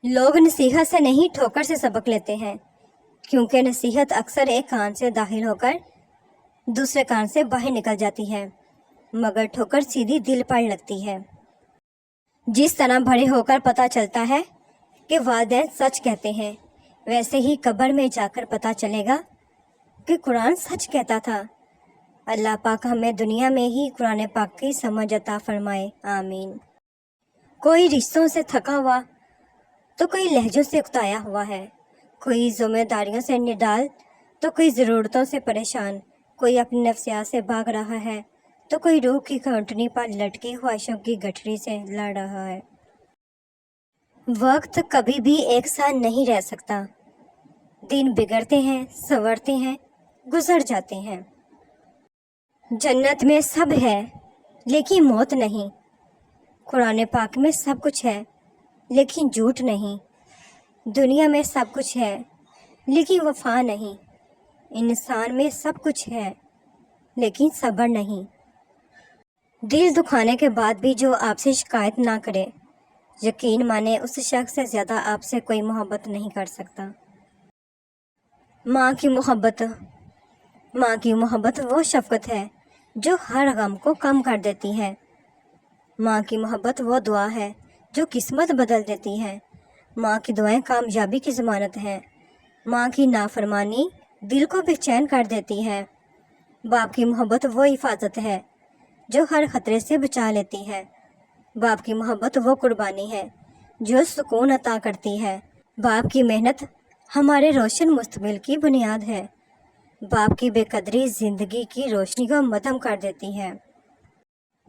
लोग नसीहत से नहीं ठोकर से सबक लेते हैं, क्योंकि नसीहत अक्सर एक कान से दाखिल होकर दूसरे कान से बाहर निकल जाती है, मगर ठोकर सीधी दिल पर लगती है। जिस तरह बड़े होकर पता चलता है कि वालिदैन सच कहते हैं, वैसे ही कब्र में जाकर पता चलेगा कि कुरान सच कहता था। अल्लाह पाक हमें दुनिया में ही कुरान पाक की समझ अता फरमाए, आमीन। कोई रिश्तों से थका हुआ तो कोई लहजों से उकताया हुआ है, कोई जिम्मेदारियों से निडाल तो कोई ज़रूरतों से परेशान, कोई अपनी नफ्सियात से भाग रहा है तो कोई रूह की घुटनी पर लटकी ख्वाहिशों की गठरी से लड़ रहा है। वक्त कभी भी एक साथ नहीं रह सकता। दिन बिगड़ते हैं, संवरते हैं, गुजर जाते हैं। जन्नत में सब है लेकिन मौत नहीं। कुरान पाक में सब कुछ है लेकिन झूठ नहीं। दुनिया में सब कुछ है लेकिन वफा नहीं। इंसान में सब कुछ है लेकिन सब्र नहीं। दिल दुखाने के बाद भी जो आपसे शिकायत ना करे, यकीन माने उस शख्स से ज़्यादा आपसे कोई मोहब्बत नहीं कर सकता। माँ की मोहब्बत वो शफ़क़त है जो हर गम को कम कर देती है। माँ की मोहब्बत वो दुआ है जो किस्मत बदल देती है। माँ की दुआएं कामयाबी की ज़मानत हैं। माँ की नाफरमानी दिल को बेचैन कर देती है। बाप की मोहब्बत वो हिफाजत है जो हर ख़तरे से बचा लेती है। बाप की मोहब्बत वो कुर्बानी है जो सुकून अता करती है। बाप की मेहनत हमारे रोशन मुस्तकबिल की बुनियाद है। बाप की बेकदरी ज़िंदगी की रोशनी को मद्धम कर देती है।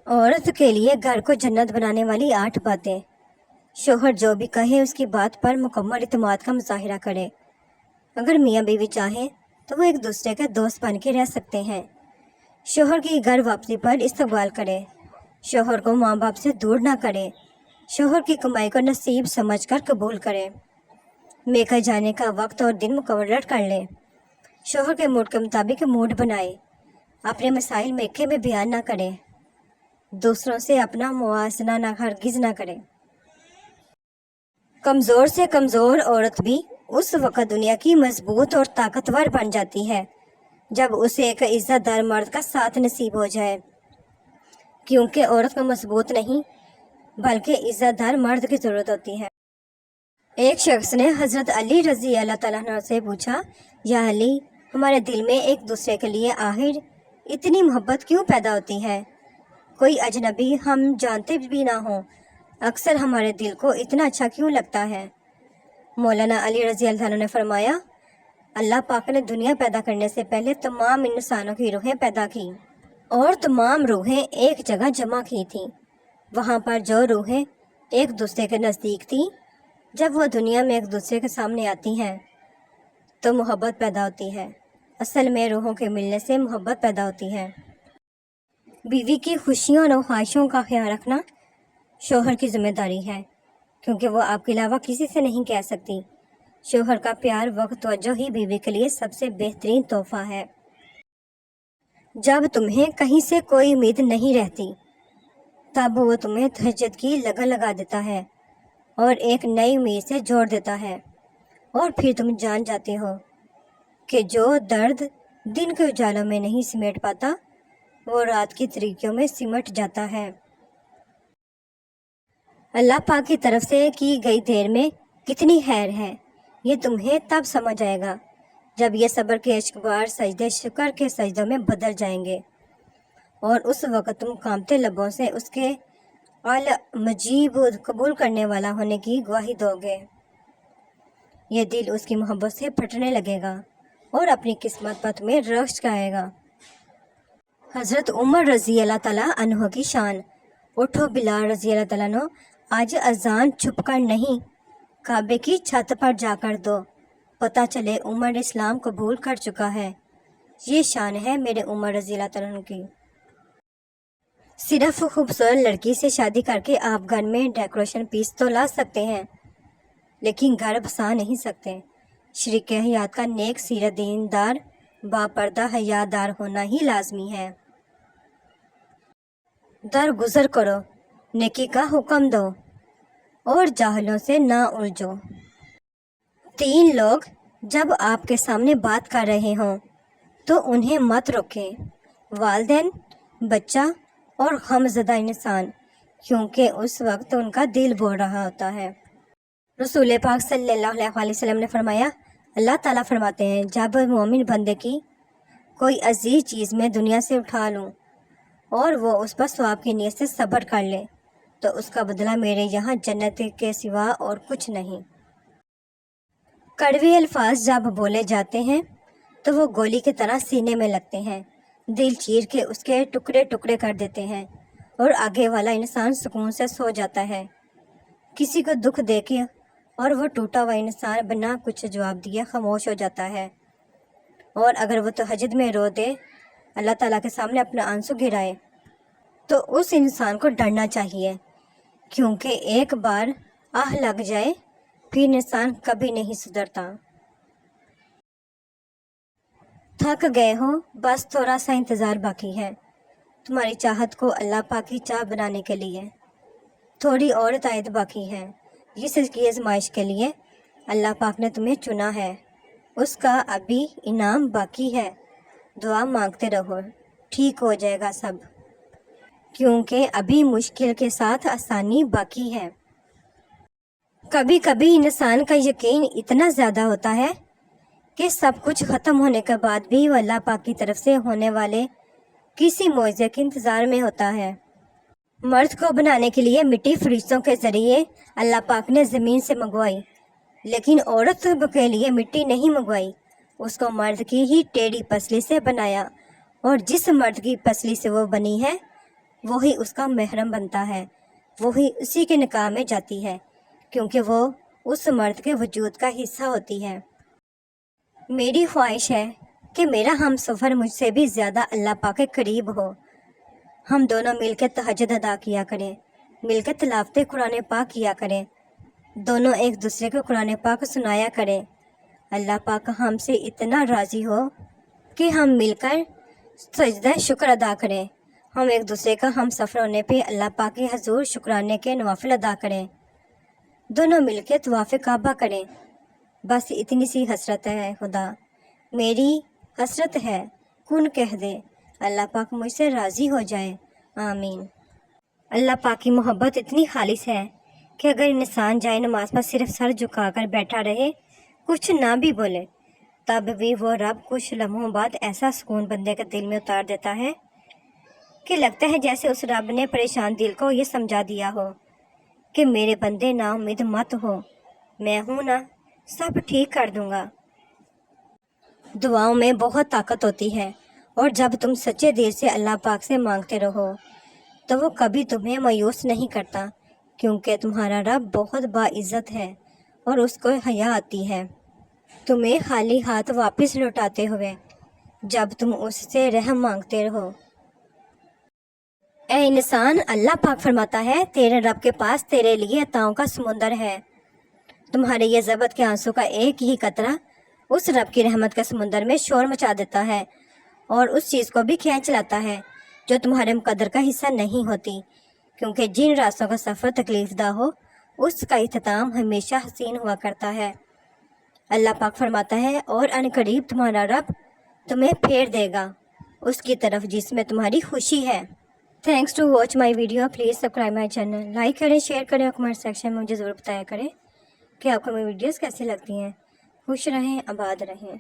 औरत के लिए घर को जन्नत बनाने वाली 8 बातें। शोहर जो भी कहे उसकी बात पर मुकम्मल इत्मीनान का मुजाहिरा करे। अगर मियाँ बीवी चाहें तो वो एक दूसरे के दोस्त बन के रह सकते हैं। शोहर की घर वापसी पर इस्तकबाल करे। शोहर को माँ बाप से दूर ना करे। शोहर की कमाई को नसीब समझकर कबूल करे। मेकर जाने का वक्त और दिन मुकर्रर कर ले। शोहर के मूड के मुताबिक मूड बनाए। अपने मसाइल मेके में बयान ना करे। दूसरों से अपना मुआवजा ना हरगिज़ ना करे। कमज़ोर से कमज़ोर औरत भी उस वक़्त दुनिया की मजबूत और ताकतवर बन जाती है जब उसे एक इज़्ज़तदार मर्द का साथ नसीब हो जाए, क्योंकि औरत को मजबूत नहीं बल्कि इज़्ज़तदार मर्द की ज़रूरत होती है। एक शख्स ने हज़रत अली रज़ी अल्लाह तआला अन्हु से पूछा, या अली, हमारे दिल में एक दूसरे के लिए आखिर इतनी मोहब्बत क्यों पैदा होती है? कोई अजनबी हम जानते भी ना हो, अक्सर हमारे दिल को इतना अच्छा क्यों लगता है? मौलाना अली रज़ी अल्लाह अन्हु ने फरमाया, अल्लाह पाक ने दुनिया पैदा करने से पहले तमाम इंसानों की रूहें पैदा की और तमाम रूहें एक जगह जमा की थी। वहाँ पर जो रूहें एक दूसरे के नज़दीक थी, जब वह दुनिया में एक दूसरे के सामने आती हैं तो मोहब्बत पैदा होती है। असल में रूहों के मिलने से मोहब्बत पैदा होती है। बीवी की खुशियों और ख्वाहिशों का ख्याल रखना शोहर की जिम्मेदारी है, क्योंकि वो आपके अलावा किसी से नहीं कह सकती। शोहर का प्यार वक्त तवज्जो ही बीवी के लिए सबसे बेहतरीन तोहफा है। जब तुम्हें कहीं से कोई उम्मीद नहीं रहती, तब वो तुम्हें तहज्जुद की लगन लगा देता है और एक नई उम्मीद से जोड़ देता है, और फिर तुम जान जाते हो कि जो दर्द दिन के उजालों में नहीं सिमट पाता, वो रात की तरीकों में सिमट जाता है। अल्लाह पाक की तरफ से की गई देर में कितनी खैर है, ये तुम्हें तब समझ आएगा जब ये सब्र के अश्कबार सजदे शुक्र के सजदों में बदल जाएंगे, और उस वक़्त तुम कांपते लबों से उसके अल मजीब कबूल करने वाला होने की गवाही दोगे। ये दिल उसकी मोहब्बत से फटने लगेगा और अपनी किस्मत पर तुम्हें रश्क गाएगा। हज़रत उमर रज़ी अल्लाह तआला अन्हु की शान। उठो बिलाल रज़ी अल्लाह तआला अन्हु, आज अजान छुप कर नहीं, काबे की छत पर जाकर दो, पता चले उमर इस्लाम कबूल कर चुका है। ये शान है मेरे उमर रज़ी अल्लाह तआला अन्हु की। सिर्फ खूबसूरत लड़की से शादी करके आप घर में डेकोरेशन पीस तो ला सकते हैं, लेकिन घर बसा नहीं सकते। शरीक हयात का नेक सीरत दीनदार बापर्दा हयादार होना ही लाजमी है। दर गुजर करो, नेकी का हुक्म दो, اور جاہلوں سے نہ الجھو۔ 3 لوگ جب آپ کے سامنے بات کر رہے ہوں تو انہیں مت روکیں، والدین، بچہ اور غمزدہ انسان، کیونکہ اس وقت ان کا دل بول رہا ہوتا ہے۔ رسول پاک صلی اللہ علیہ وسلم نے فرمایا، اللہ تعالیٰ فرماتے ہیں، جب مومن بندے کی کوئی عزیز چیز میں دنیا سے اٹھا لوں اور وہ اس پر ثواب کی نیت سے صبر کر لے تو اس کا بدلہ میرے یہاں جنت کے سوا اور کچھ نہیں۔ کڑوے الفاظ جب بولے جاتے ہیں تو وہ گولی کی طرح سینے میں لگتے ہیں، دل چیر کے اس کے ٹکڑے ٹکڑے کر دیتے ہیں اور آگے والا انسان سکون سے سو جاتا ہے۔ کسی کو دکھ دے کے اور وہ ٹوٹا ہوا انسان بنا کچھ جواب دیے خاموش ہو جاتا ہے، اور اگر وہ تہجد میں رو دے، اللہ تعالیٰ کے سامنے اپنا آنسو گرائے، تو اس انسان کو ڈرنا چاہیے، کیونکہ ایک بار آہ لگ جائے پھر انسان کبھی نہیں سدھرتا۔ تھک گئے ہو، بس تھوڑا سا انتظار باقی ہے تمہاری چاہت کو اللہ پاک کی چاہ بنانے کے لیے، تھوڑی اور تائید باقی ہے جس کی آزمائش کے لیے اللہ پاک نے تمہیں چنا ہے، اس کا ابھی انعام باقی ہے۔ دعا مانگتے رہو، ٹھیک ہو جائے گا سب، کیونکہ ابھی مشکل کے ساتھ آسانی باقی ہے۔ کبھی کبھی انسان کا یقین اتنا زیادہ ہوتا ہے کہ سب کچھ ختم ہونے کے بعد بھی وہ اللہ پاک کی طرف سے ہونے والے کسی معجزے کے انتظار میں ہوتا ہے۔ مرد کو بنانے کے لیے مٹی فرشتوں کے ذریعے اللہ پاک نے زمین سے منگوائی، لیکن عورت کے لیے مٹی نہیں منگوائی، اس کو مرد کی ہی ٹیڑھی پسلی سے بنایا، اور جس مرد کی پسلی سے وہ بنی ہے وہی اس کا محرم بنتا ہے، وہی اسی کے نکاح میں جاتی ہے، کیونکہ وہ اس مرد کے وجود کا حصہ ہوتی ہے۔ میری خواہش ہے کہ میرا ہم سفر مجھ سے بھی زیادہ اللہ پاک کے قریب ہو، ہم دونوں مل کے تہجد ادا کیا کریں، مل کے تلاوت قرآن پاک کیا کریں، دونوں ایک دوسرے کو قرآن پاک سنایا کریں۔ اللہ پاک ہم سے اتنا راضی ہو کہ ہم مل کر سجدہ شکر ادا کریں، ہم ایک دوسرے کا ہم سفر ہونے پہ اللہ پاک کے حضور شکرانے کے نوافل ادا کریں، دونوں مل کے طواف کعبہ کریں۔ بس اتنی سی حسرت ہے خدا، میری حسرت ہے، کن کہہ دے، اللہ پاک مجھ سے راضی ہو جائے، آمین۔ اللہ پاک کی محبت اتنی خالص ہے کہ اگر انسان جائے نماز پر صرف سر جھکا کر بیٹھا رہے، کچھ نہ بھی بولے، تب بھی وہ رب کچھ لمحوں بعد ایسا سکون بندے کے دل میں اتار دیتا ہے کہ لگتا ہے جیسے اس رب نے پریشان دل کو یہ سمجھا دیا ہو کہ میرے بندے نا امید مت ہو، میں ہوں نا، سب ٹھیک کر دوں گا۔ دعاؤں میں بہت طاقت ہوتی ہے، اور جب تم سچے دل سے اللہ پاک سے مانگتے رہو تو وہ کبھی تمہیں مایوس نہیں کرتا، کیونکہ تمہارا رب بہت باعزت ہے اور اس کو حیا آتی ہے تمہیں خالی ہاتھ واپس لوٹاتے ہوئے جب تم اس سے رحم مانگتے رہو۔ اے انسان، اللہ پاک فرماتا ہے، تیرے رب کے پاس تیرے لیے عطاؤں کا سمندر ہے، تمہارے یہ ضبط کے آنسو کا ایک ہی قطرہ اس رب کی رحمت کے سمندر میں شور مچا دیتا ہے اور اس چیز کو بھی کھینچ لاتا ہے جو تمہارے مقدر کا حصہ نہیں ہوتی، کیونکہ جن راستوں کا سفر تکلیف دہ ہو اس کا اختتام ہمیشہ حسین ہوا کرتا ہے۔ اللہ پاک فرماتا ہے، اور ان قریب تمہارا رب تمہیں پھیر دے گا اس کی طرف جس میں تمہاری خوشی ہے۔ Thanks to watch my video, please subscribe my channel, like کریں، شیئر کریں اور کمنٹ سیکشن میں مجھے ضرور بتایا کریں کہ آپ کو میری ویڈیوز کیسی لگتی ہیں۔ خوش رہیں، آباد رہیں۔